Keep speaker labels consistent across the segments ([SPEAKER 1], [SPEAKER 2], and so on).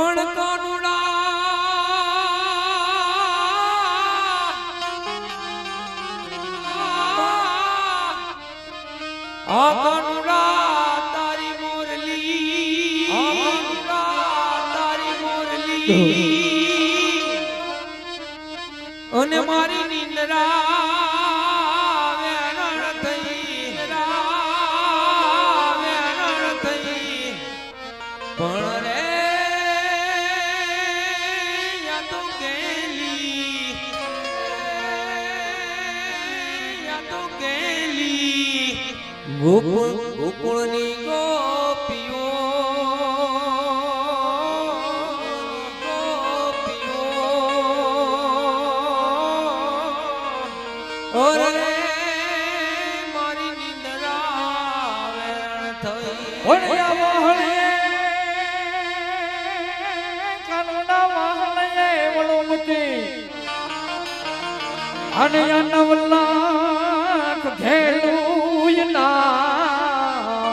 [SPEAKER 1] પણ કાનુડા આ કાનુડા તારી મોરલી તારી મોરલી અને મારી નિંદરા ગોકુળની ગોપીઓ ઓરે મારી નિંદરા થઈ
[SPEAKER 2] કાનુડા વાહણે વળુમતી અને નવલાખ ઘેલું ના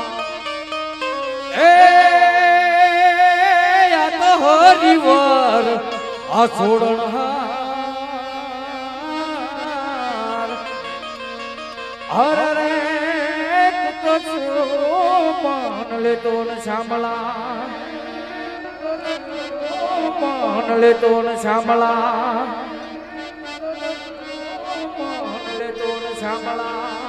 [SPEAKER 2] એ આ તો હરિવર આ છોડણહાર હર રે માન લેતો ન સાંભળા માન લેતો ન સાંભળા માન લેતો ન સાંભળા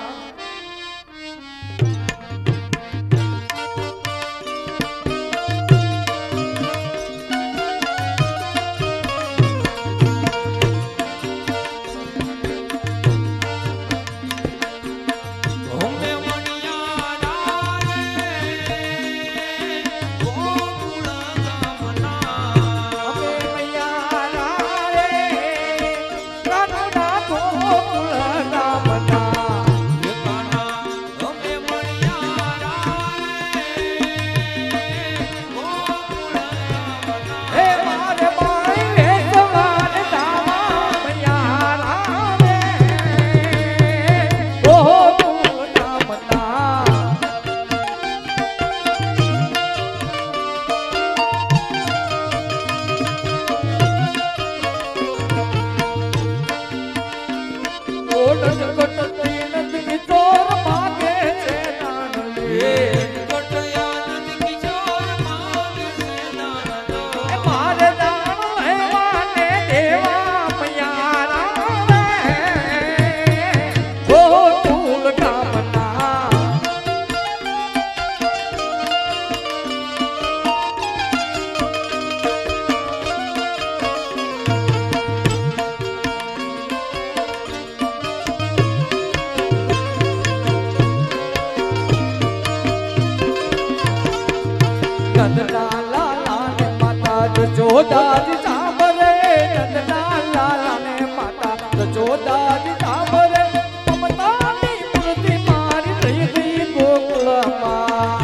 [SPEAKER 2] જોદાજી સાંભરે નંદના લાલાને માતા જોદાજી સાંભરે મમતાની મૂર્તિ મારી થઈ ગઈ ગોકુળમાં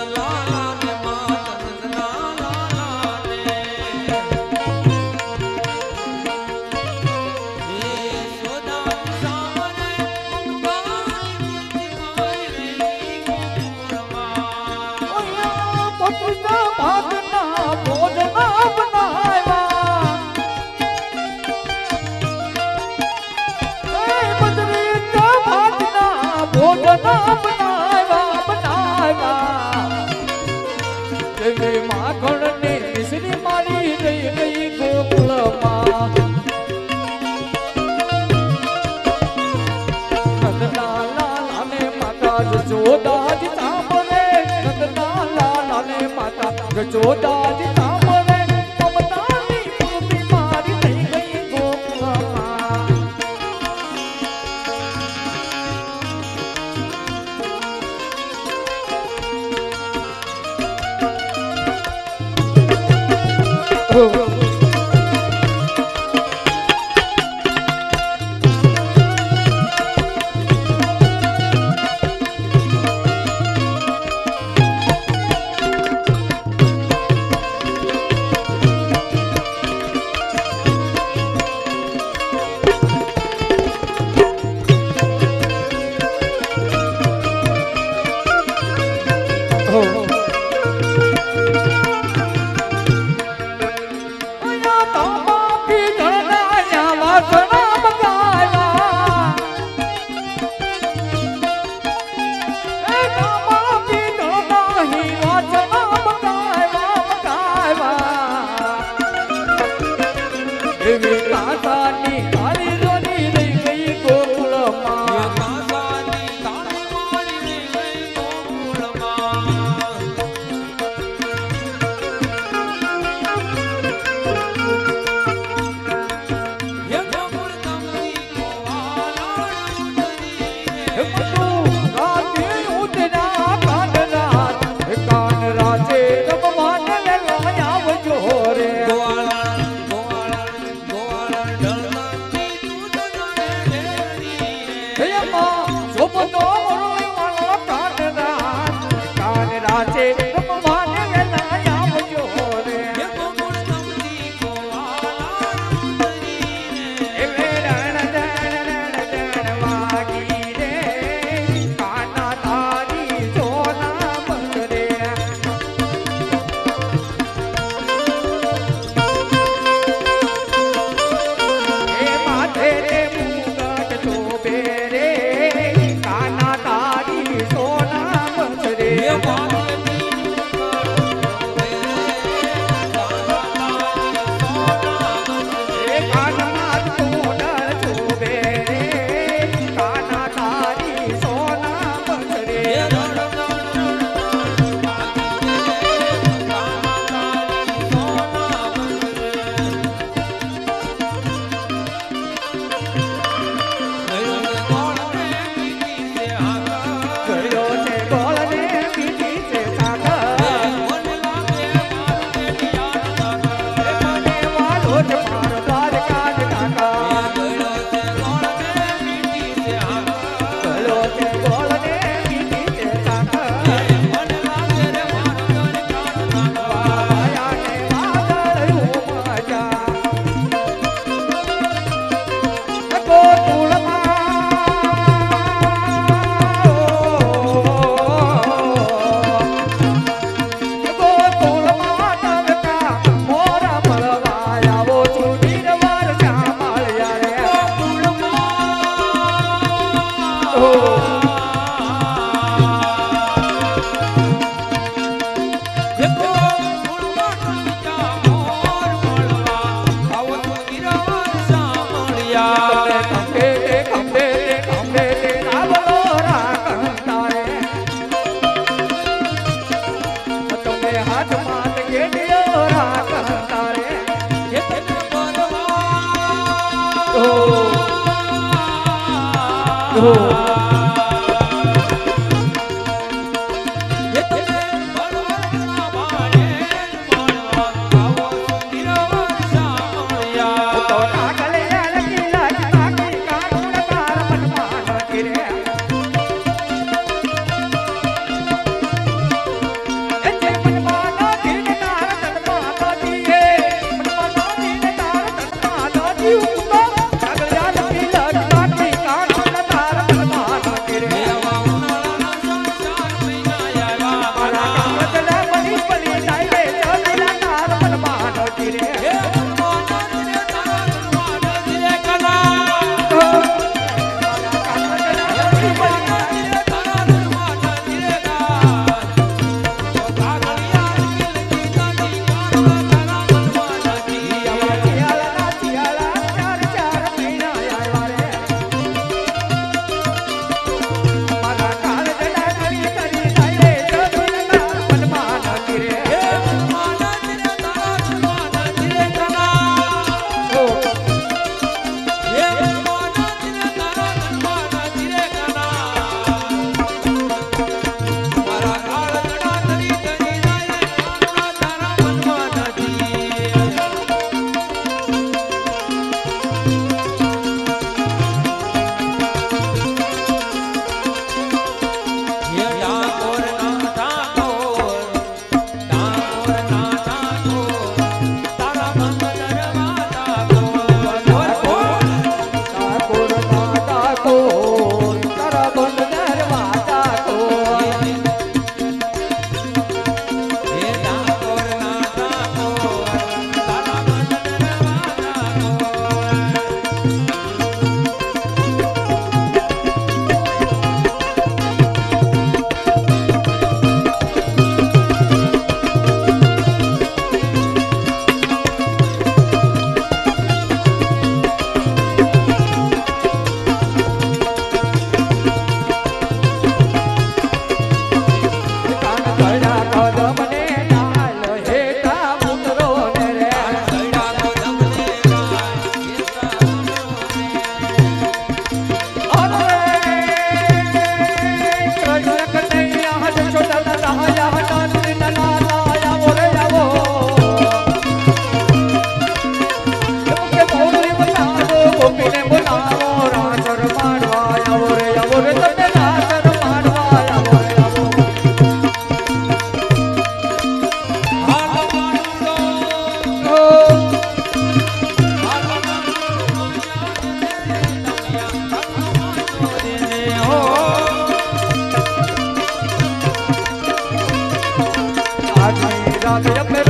[SPEAKER 1] લાલાને માતા નંદના લાલાને સોદાજી સાંભરે મમતાની મૂર્તિ મારી
[SPEAKER 2] પપુના ભાગના ભોજના બનાવ્યા એ બદરીના ભાગના ભોજના બનાવ્યા દેવે માખણને મિશ્રી મારી રહી ગઈ ગોકુળમાં નંદના લાલાને માતા જોદાજી સાંભળે નંદના લાલાને માતા જોદાજી સાંભળે મમતાની મૂર્તિ મારી થઈ ગઈ ગોકુળમાં એવી કાંસાની કાળી રોની લઈ ગઈ ગોકુળમાં
[SPEAKER 1] કાસાની કાળી મારી લઈ ગઈ ગોકુળમાં. હે ગોકુળ તમની ગોવાળા ઉતરીને.
[SPEAKER 2] બધું રાતે ઉતરા કાનરાજ કાનરાજે રમવાને વેલા આવજો રે
[SPEAKER 1] ગોવાળા ઢળતી દૂધ ગણે ડેરીએ.
[SPEAKER 2] એમાં શોભતો મોરલી વાળો કાનરાજે રમવાને વેલા આવજો રે
[SPEAKER 1] હે ગોકુળ તમની ગોવાળા ઉતરીને.
[SPEAKER 2] એવે રણ વાગી રે કાના તારી સોના બંગરે એ માથે રે મુગટ શોભે રે કાના તારી સોના બંગરે
[SPEAKER 1] હે વાલતી ગોકળે કાના તારી સોના બંગરે.
[SPEAKER 2] એ કાના શોભે રે કાના તારી સોના બંગરે
[SPEAKER 1] હે રણ વાગી રે કાના તારી સોના બંગરે.
[SPEAKER 2] ગયો છે ગોળને પીધી છે સાગર
[SPEAKER 1] મને લાગે મારું પેટિયાનું સાગર.
[SPEAKER 2] મને વાલો છે મારો દ્વારકા જ કાકા
[SPEAKER 1] ગળો છે ગોળને મીઠી છે આગળ.
[SPEAKER 2] ગયો છે ગોળને પીધી છે સાગર
[SPEAKER 1] મને લાગે રે મારું દ્વારકાનું સાગર.
[SPEAKER 2] વાયાને વાદળ ઉમજા ગોકુળમાં તવકા મોરા મળવા આવો છું નિર્વાર શ્યામળિયા રે ખંભે ખંભે રાવલો રાખતા રે તમે હાથમાં ગેડિયો રાખતા રે તો કાગલે લકી લકી કાકી કાનુડ તાર મનમાં કિરે એ જે મનમાં દીને તાર તનમાં દીએ મનમાં દીને તાર તનમાં દી ઉતો કાગલે લકી લકી કાકી કાનુડ તાર મનમાં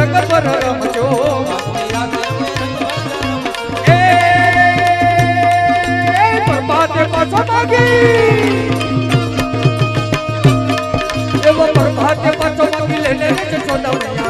[SPEAKER 2] રંગભર રમજો એ પ્રભાતે પાછો માગી એવો પ્રભાતે પાછો માગી લેને જશોદા મૈયા